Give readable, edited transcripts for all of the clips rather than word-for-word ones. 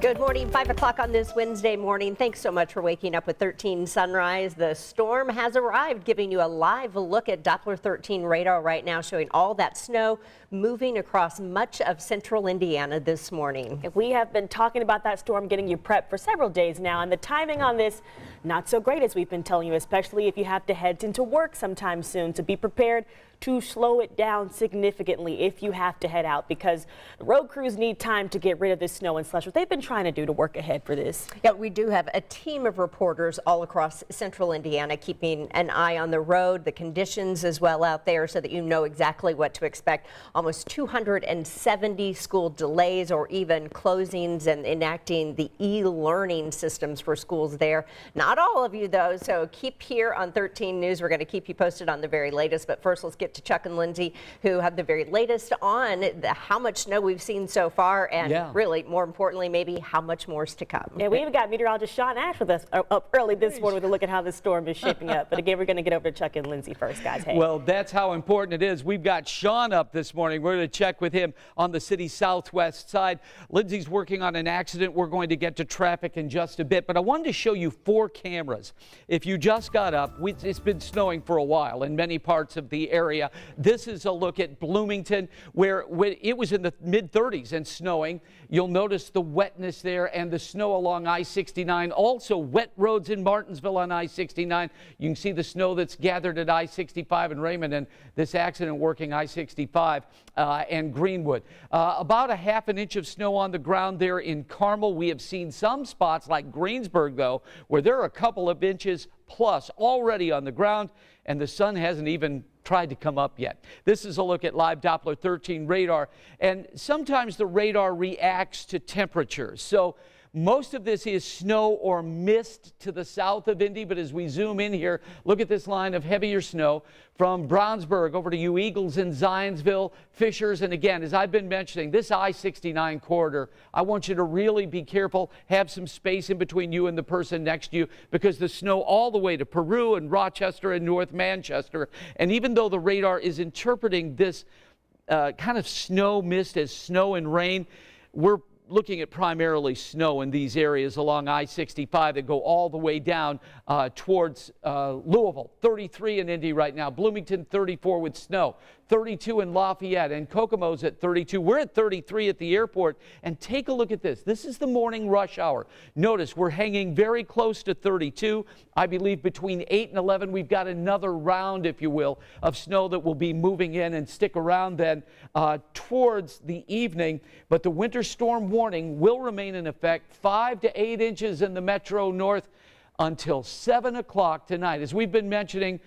Good morning, 5 o'clock on this Wednesday morning. Thanks so much for waking up with 13 Sunrise. The storm has arrived, giving you a live look at Doppler 13 radar right now, showing all that snow moving across much of central Indiana this morning. We have been talking about that storm, getting you prepped for several days now, and the timing on this, not so great as we've been telling you, especially if you have to head into work sometime soon. To be prepared to slow it down significantly if you have to head out, because the road crews need time to get rid of this snow and slush, what they've been trying to do to work ahead for this. Yeah, we do have a team of reporters all across central Indiana keeping an eye on the road, the conditions as well out there, so that you know exactly what to expect. Almost 270 school delays or even closings, and enacting the e-learning systems for schools there. Not all of you though, so keep here on 13 News. We're going to keep you posted on the very latest, but first let's get to Chuck and Lindsay, who have the very latest on how much snow we've seen so far, and really, more importantly, maybe how much more is to come. Yeah, we even got meteorologist Sean Ash with us up early this morning with a look at how the storm is shaping up. But again, we're going to get over to Chuck and Lindsay first, guys. Hey. Well, that's how important it is. We've got Sean up this morning. We're going to check with him on the city's southwest side. Lindsay's working on an accident. We're going to get to traffic in just a bit, but I wanted to show you 4 cameras. If you just got up, it's been snowing for a while in many parts of the area. This is a look at Bloomington, where it was in the mid-30s and snowing. You'll notice the wetness there and the snow along I-69. Also wet roads in Martinsville on I-69. You can see the snow that's gathered at I-65 in Raymond, and this accident working I-65 and Greenwood. About a ½ inch of snow on the ground there in Carmel. We have seen some spots like Greensburg, though, where there are a couple of inches plus already on the ground, and the sun hasn't even tried to come up yet. This is a look at live Doppler 13 radar, and sometimes the radar reacts to temperatures. So most of this is snow or mist to the south of Indy, but as we zoom in here, look at this line of heavier snow from Brownsburg over to you Eagles in Zionsville, Fishers, and again, as I've been mentioning, this I-69 corridor, I want you to really be careful, have some space in between you and the person next to you, because the snow all the way to Peru and Rochester and North Manchester, and even though the radar is interpreting this kind of snow mist as snow and rain, we're looking at primarily snow in these areas along I-65 that go all the way down towards Louisville. 33 in Indy right now. Bloomington 34 with snow. 32 in Lafayette, and Kokomo's at 32. We're at 33 at the airport, and take a look at this. This is the morning rush hour. Notice we're hanging very close to 32. I believe between 8 and 11 we've got another round, if you will, of snow that will be moving in and stick around then towards the evening. But the winter storm warning will remain in effect, 5 to 8 inches in the Metro North until 7 o'clock tonight. As we've been mentioning,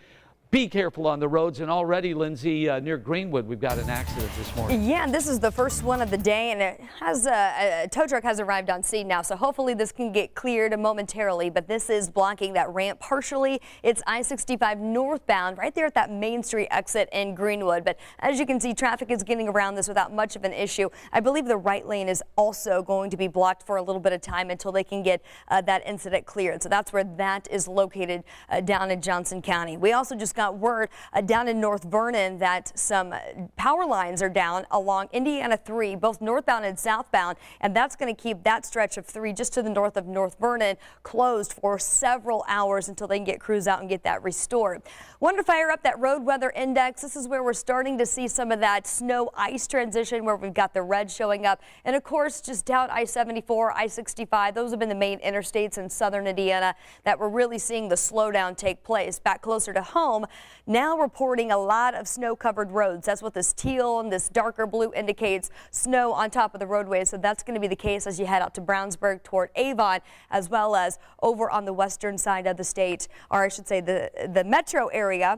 be careful on the roads, and already, Lindsay, near Greenwood, we've got an accident this morning. Yeah, this is the first one of the day, and it has a tow truck has arrived on scene now, so hopefully this can get cleared momentarily, but this is blocking that ramp partially. It's I-65 northbound right there at that Main Street exit in Greenwood, but as you can see, traffic is getting around this without much of an issue. I believe the right lane is also going to be blocked for a little bit of time until they can get that incident cleared. So that's where that is located down in Johnson County. We also just got word down in North Vernon that some power lines are down along Indiana 3, both northbound and southbound, and that's going to keep that stretch of 3 just to the north of North Vernon closed for several hours until they can get crews out and get that restored. Wanted to fire up that road weather index. This is where we're starting to see some of that snow ice transition, where we've got the red showing up, and of course just down I-74, I-65. Those have been the main interstates in southern Indiana that we're really seeing the slowdown take place. Back closer to home, now reporting a lot of snow-covered roads. That's what this teal and this darker blue indicates, snow on top of the roadways. So that's going to be the case as you head out to Brownsburg toward Avon, as well as over on the western side of the state, or I should say the metro area,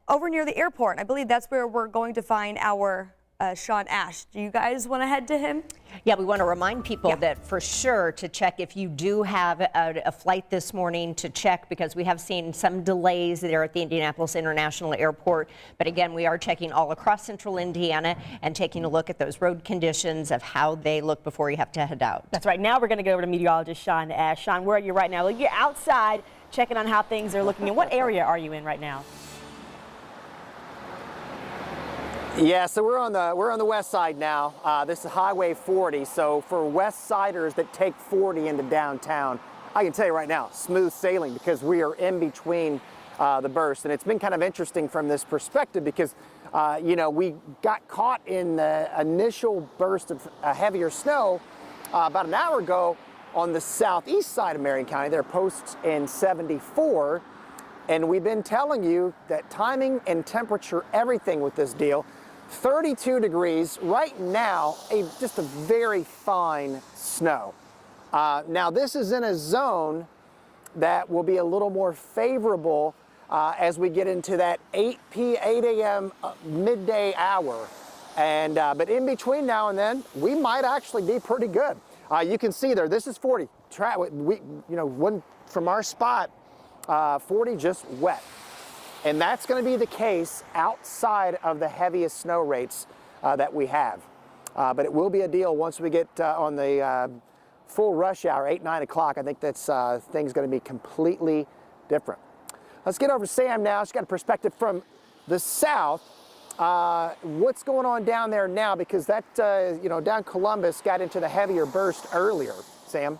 over near the airport. I believe that's where we're going to find our Sean Ash. Do you guys want to head to him? Yeah, we want to remind people that for sure to check if you do have a flight this morning, to check, because we have seen some delays there at the Indianapolis International Airport. But again, we are checking all across central Indiana and taking a look at those road conditions of how they look before you have to head out. That's right. Now we're going to go over to meteorologist Sean Ash. Sean, where are you right now? Well, you're outside checking on how things are looking. In what area are you in right now? Yeah, so we're on the west side now. This is Highway 40. So for West Siders that take 40 into downtown, I can tell you right now, smooth sailing because we are in between the bursts. And it's been kind of interesting from this perspective because, you know, we got caught in the initial burst of heavier snow about an hour ago on the southeast side of Marion County. They're posts in 74. And we've been telling you that timing and temperature, everything with this deal. 32 degrees right now, just a very fine snow. Now this is in a zone that will be a little more favorable as we get into that 8 a.m. Midday hour. And but in between now and then, we might actually be pretty good. You can see there, this is 40. One from our spot, 40 just wet. And that's going to be the case outside of the heaviest snow rates that we have. But it will be a deal once we get on the full rush hour, 8, 9 o'clock. I think that's things going to be completely different. Let's get over to Sam now. She's got a perspective from the south. What's going on down there now? Because that, down Columbus got into the heavier burst earlier. Sam?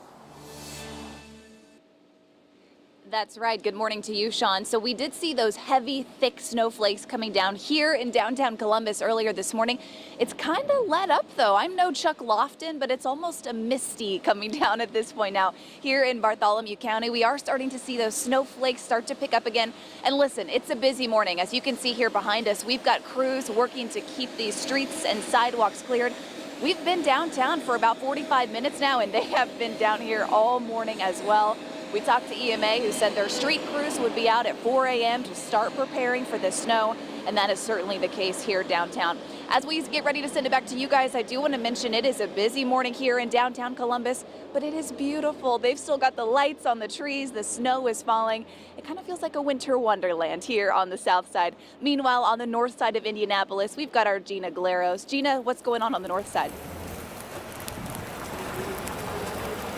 That's right. Good morning to you, Sean. So we did see those heavy, thick snowflakes coming down here in downtown Columbus earlier this morning. It's kind of let up, though. I'm no Chuck Lofton, but it's almost a misty coming down at this point now. Here in Bartholomew County, we are starting to see those snowflakes start to pick up again. And listen, it's a busy morning. As you can see here behind us, we've got crews working to keep these streets and sidewalks cleared. We've been downtown for about 45 minutes now, and they have been down here all morning as well. We talked to EMA, who said their street crews would be out at 4 a.m. to start preparing for the snow, and that is certainly the case here downtown. As we get ready to send it back to you guys, I do want to mention it is a busy morning here in downtown Columbus, but it is beautiful. They've still got the lights on the trees, the snow is falling. It kind of feels like a winter wonderland here on the south side. Meanwhile, on the north side of Indianapolis, we've got our Gina Galeros. Gina, what's going on the north side?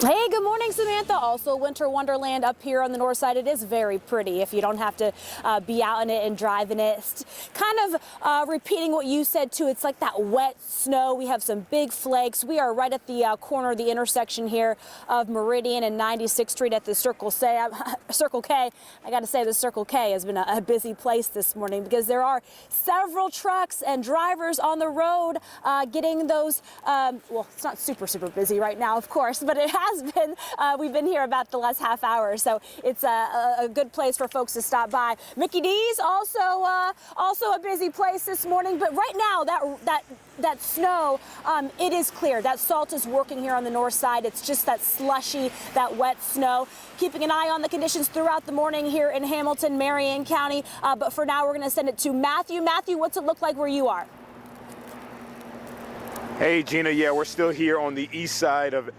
Hey, good morning, Samantha. Also winter wonderland up here on the north side. It is very pretty if you don't have to be out in it and drive in it. It's kind of repeating what you said too. It's like that wet snow. We have some big flakes. We are right at the corner of the intersection here of Meridian and 96th Street at the Circle K. I got to say the Circle K has been a busy place this morning because there are several trucks and drivers on the road getting those, well, it's not super busy right now, of course, but it has been. We've been here about the last half hour, so it's a good place for folks to stop by. Mickey D's also a busy place this morning, but right now that snow, it is clear. That salt is working here on the north side. It's just that slushy, that wet snow. Keeping an eye on the conditions throughout the morning here in Hamilton, Marion County. But for now, we're going to send it to Matthew. Matthew, what's it look like where you are? Hey, Gina. Yeah, we're still here on the east side of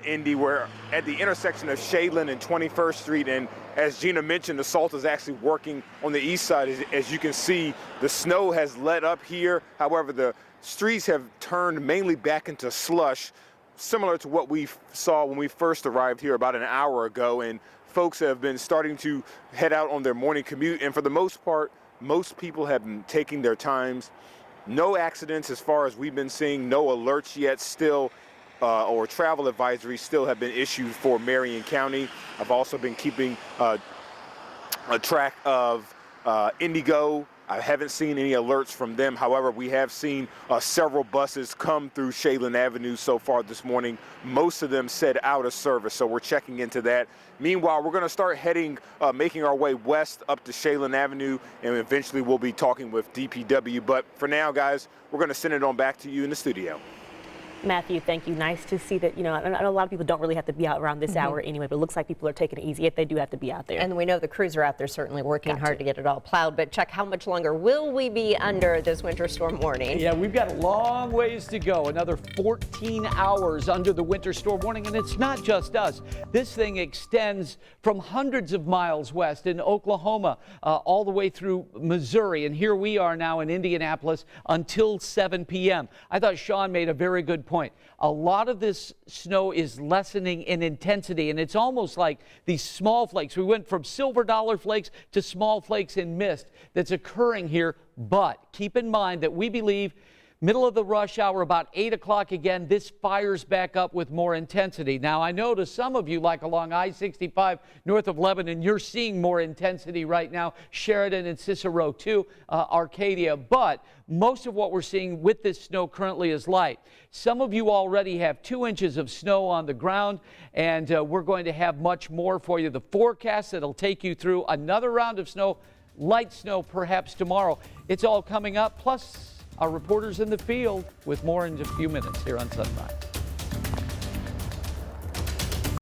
Indy. We're at the intersection of Shadeland and 21st Street. And as Gina mentioned, the salt is actually working on the east side. As you can see, the snow has let up here. However, the streets have turned mainly back into slush, similar to what we saw when we first arrived here about an hour ago. And folks have been starting to head out on their morning commute. And for the most part, most people have been taking their times. No accidents as far as we've been seeing, no alerts yet still, or travel advisories still have been issued for Marion County. I've also been keeping a track of Indigo. I haven't seen any alerts from them. However, we have seen several buses come through Shadeland Avenue so far this morning. Most of them said out of service, so we're checking into that. Meanwhile, we're going to start heading, making our way west up to Shadeland Avenue, and eventually we'll be talking with DPW. But for now, guys, we're going to send it on back to you in the studio. Matthew, thank you. Nice to see that, I know a lot of people don't really have to be out around this hour anyway, but it looks like people are taking it easy if they do have to be out there. And we know the crews are out there certainly working hard to get it all plowed. But Chuck, how much longer will we be under this winter storm warning? Yeah, we've got a long ways to go. Another 14 hours under the winter storm warning. And it's not just us. This thing extends from hundreds of miles west in Oklahoma all the way through Missouri. And here we are now in Indianapolis until 7 p.m. I thought Sean made a very good good point. A lot of this snow is lessening in intensity, and it's almost like these small flakes. We went from silver dollar flakes to small flakes and mist that's occurring here. But keep in mind that we believe middle of the rush hour, about 8 o'clock again, this fires back up with more intensity. Now, I know to some of you, like along I-65 north of Lebanon, you're seeing more intensity right now. Sheridan and Cicero too, Arcadia. But most of what we're seeing with this snow currently is light. Some of you already have 2 inches of snow on the ground, and we're going to have much more for you. The forecast that'll take you through another round of snow, light snow perhaps tomorrow. It's all coming up, plus our reporters in the field with more in just a few minutes here on Sunrise.